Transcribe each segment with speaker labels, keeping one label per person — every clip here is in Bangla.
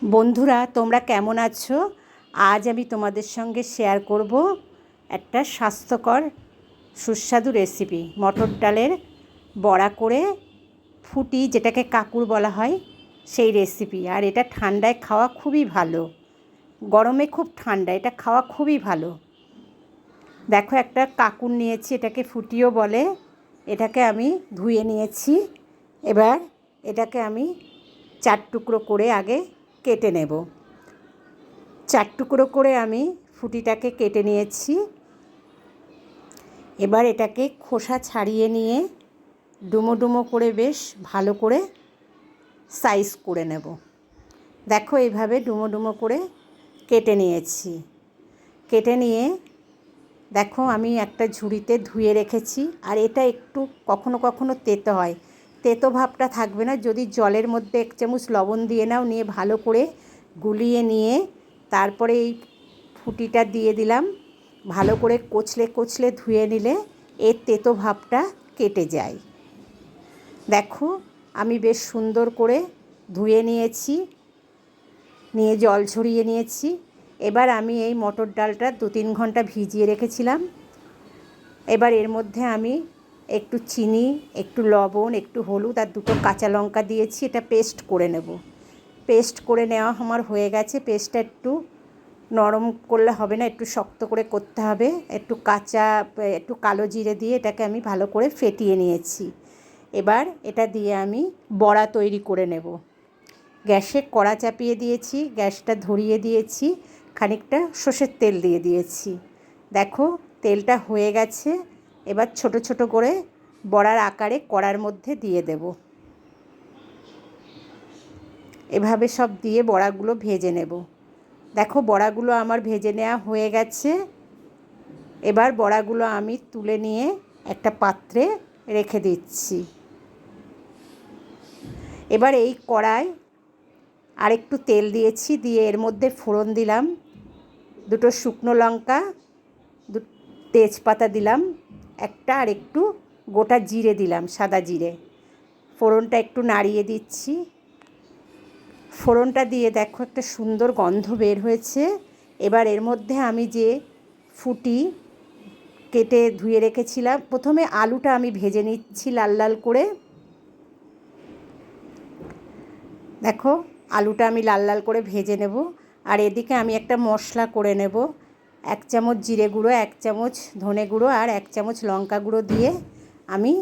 Speaker 1: বন্ধুরা, তোমরা কেমন আছো? আজ আমি তোমাদের সঙ্গে শেয়ার করব একটা স্বাস্থ্যকর সুস্বাদু রেসিপি। মটর ডালের বড়া করে ফুটি, যেটাকে কাকুর বলা হয়, সেই রেসিপি। আর এটা ঠান্ডায় খাওয়া খুবই ভালো, গরমে খুব ঠান্ডা, এটা খাওয়া খুবই ভালো। দেখো, একটা কাকুর নিয়েছি, এটাকে ফুটিও বলে। এটাকে আমি ধুয়ে নিয়েছি। এবার এটাকে আমি 4 টুকরো করে আগে কেটে নেব। 4 টুকরো করে আমি ফুটিটাকে কেটে নিয়েছি। এবার এটাকে খোসা ছাড়িয়ে নিয়ে ডুমো ডুমো করে বেশ ভালো করে সাইজ করে নেব। দেখো, এইভাবে ডুমো ডুমো করে কেটে নিয়েছি। কেটে নিয়ে দেখো, আমি একটা ঝুড়িতে ধুয়ে রেখেছি। আর এটা একটু কখনো কখনো তেতো হয়, তেতো ভাবটা থাকবে না যদি জলের মধ্যে 1 চামচ লবণ দিয়ে নাও, নিয়ে ভালো করে গুলিয়ে নিয়ে তারপরে এই ফুটিটা দিয়ে দিলাম। ভালো করে কচলে কচলে ধুয়ে নিলে এর তেতো ভাবটা কেটে যায়। দেখো, আমি বেশ সুন্দর করে ধুয়ে নিয়েছি, নিয়ে জল ঝরিয়ে নিয়েছি। এবার আমি এই মটর ডালটা 2-3 ঘন্টা ভিজিয়ে রেখেছিলাম। এবার এর মধ্যে আমি একটু চিনি, একটু লবণ, একটু হলুদ আর 2টো কাঁচা লঙ্কা দিয়েছি। এটা পেস্ট করে নেব। পেস্ট করে নেওয়া আমার হয়ে গেছে। পেস্টটা একটু নরম করলে হবে না, একটু শক্ত করে করতে হবে। একটু কালো জিরে দিয়ে এটাকে আমি ভালো করে ফেটিয়ে নিয়েছি। এবার এটা দিয়ে আমি বড়া তৈরি করে নেব। গ্যাসে কড়া চাপিয়ে দিয়েছি, গ্যাসটা ধরিয়ে দিয়েছি, খানিকটা সর্ষের তেল দিয়ে দিয়েছি। দেখো, তেলটা হয়ে গেছে। এবার ছোট ছোট করে বড়ার আকারে কড়ার মধ্যে দিয়ে দেব। এভাবে সব দিয়ে বড়াগুলো ভেজে নেব। দেখো, বড়াগুলো আমার ভেজে নেওয়া হয়ে গেছে। এবার বড়াগুলো আমি তুলে নিয়ে একটা পাত্রে রেখে দিচ্ছি। এবার এই কড়ায় আরেকটু তেল দিয়েছি, দিয়ে এর মধ্যে ফোড়ন দিলাম, 2টো শুকনো লঙ্কা, তেজপাতা দিলাম একটা, আর একটু গোটা জিরে দিলাম, সাদা জিরে। ফোড়নটা একটু নাড়িয়ে দিচ্ছি। ফোড়নটা দিয়ে দেখো, একটা সুন্দর গন্ধ বের হয়েছে। এবার এর মধ্যে আমি যে ফুটি কেটে ধুয়ে রেখেছিলাম, প্রথমে আলুটা আমি ভেজে নিচ্ছি লাল লাল করে। দেখো, আলুটা আমি লাল লাল করে ভেজে নেব। আর এদিকে আমি একটা মশলা করে নেব। 1 চামচ জিরে গুঁড়ো, 1 চামচ ধনে গুঁড়ো আর 1 চামচ লঙ্কা গুঁড়ো দিয়ে আমি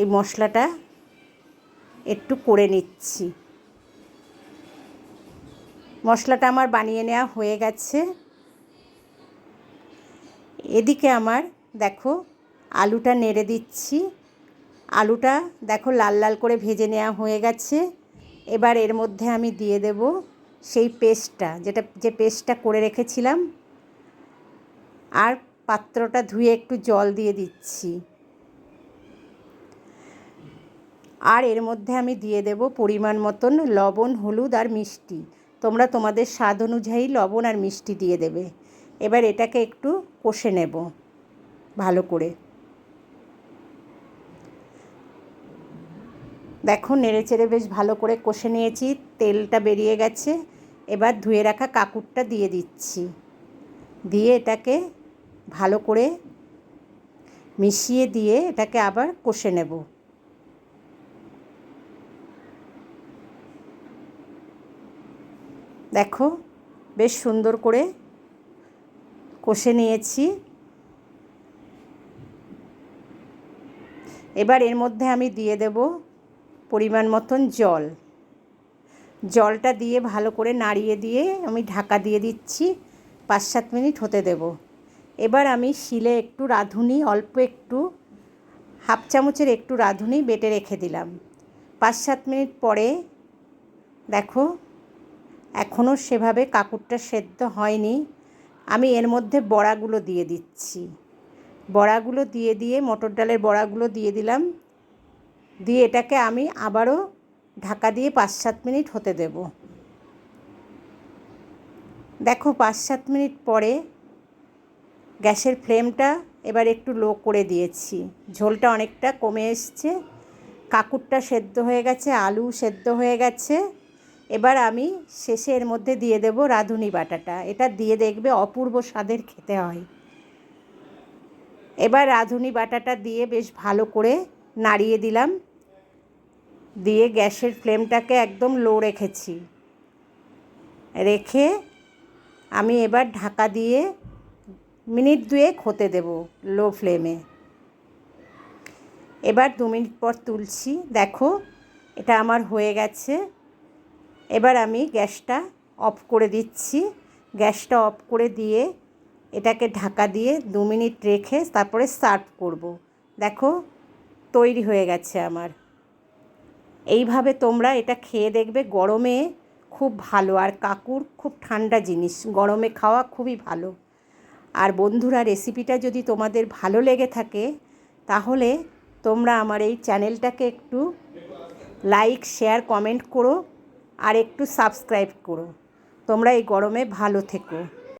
Speaker 1: এই মশলাটা একটু করে নিচ্ছি। মশলাটা আমার বানিয়ে নেওয়া হয়ে গেছে। এদিকে আমার দেখো, আলুটা নেড়ে দিচ্ছি। আলুটা দেখো লাল লাল করে ভেজে নেওয়া হয়ে গেছে। এবার এর মধ্যে আমি দিয়ে দেব সেই পেস্টটা, যে পেস্টটা করে রেখেছিলাম। আর পাত্রটা ধুয়ে একটু জল দিয়ে দিচ্ছি। আর এর মধ্যে আমি দিয়ে দেব পরিমাণ মতন লবণ, হলুদ আর মিষ্টি। তোমরা তোমাদের স্বাদ অনুযায়ী লবণ আর মিষ্টি দিয়ে দেবে। এবার এটাকে একটু কষে নেব ভালো করে। দেখো, নেড়েচেড়ে বেশ ভালো করে কষে নিয়েছি, তেলটা বেরিয়ে গেছে। এবার ধুয়ে রাখা কাকুরটা দিয়ে দিচ্ছি, দিয়ে এটাকে ভালো করে মিশিয়ে দিয়ে এটাকে আবার কষে নেব। দেখো, বেশ সুন্দর করে কষে নিয়েছি। এবার এর মধ্যে আমি দিয়ে দেব পরিমাণ মতন জল। জলটা দিয়ে ভালো করে নাড়িয়ে দিয়ে আমি ঢাকা দিয়ে দিচ্ছি। 5-7 মিনিট হতে দেব। এবার আমি শিলে একটু রাঁধুনি, অল্প একটু 1/2 চামচের একটু রাঁধুনি বেটে রেখে দিলাম। 5-7 মিনিট পরে দেখো, এখনও সেভাবে কাকুরটা সেদ্ধ হয়নি। আমি এর মধ্যে বড়াগুলো দিয়ে দিচ্ছি। বড়াগুলো দিয়ে মটর ডালের বড়াগুলো দিয়ে দিলাম। দিয়ে এটাকে আমি আবারও ঢাকা দিয়ে 5-7 মিনিট হতে দেব। দেখো, 5-7 মিনিট পরে গ্যাসের ফ্লেমটা এবার একটু লো করে দিয়েছি। ঝোলটা অনেকটা কমে এসছে, কাকুরটা সেদ্ধ হয়ে গেছে, আলু সেদ্ধ হয়ে গেছে। এবার আমি শেষে এর মধ্যে দিয়ে দেব রাঁধুনি বাটাটা। এটা দিয়ে দেখবে অপূর্ব স্বাদের খেতে হয়। এবার রাঁধুনি বাটাটা দিয়ে বেশ ভালো করে নাড়িয়ে দিলাম, দিয়ে গ্যাসের ফ্লেমটাকে একদম লো রেখেছি। রেখে আমি এবার ঢাকা দিয়ে মিনিট 2 হতে দেব লো ফ্লেমে। এবার 2 মিনিট পর তুলছি, দেখো এটা আমার হয়ে গেছে। এবার আমি গ্যাসটা অফ করে দিচ্ছি। গ্যাসটা অফ করে দিয়ে এটাকে ঢাকা দিয়ে 2 মিনিট রেখে তারপরে সার্ভ করব। দেখো তৈরি হয়ে গেছে আমার। এইভাবে তোমরা এটা খেয়ে দেখবে, গরমে খুব ভালো। আর কাকুর খুব ঠান্ডা জিনিস, গরমে খাওয়া খুবই ভালো। আর বন্ধুরা, রেসিপিটা যদি তোমাদের ভালো লেগে থাকে তাহলে তোমরা আমার এই চ্যানেলটাকে একটু লাইক, শেয়ার, কমেন্ট করো আর একটু সাবস্ক্রাইব করো। তোমরা এই গরমে ভালো থেকো।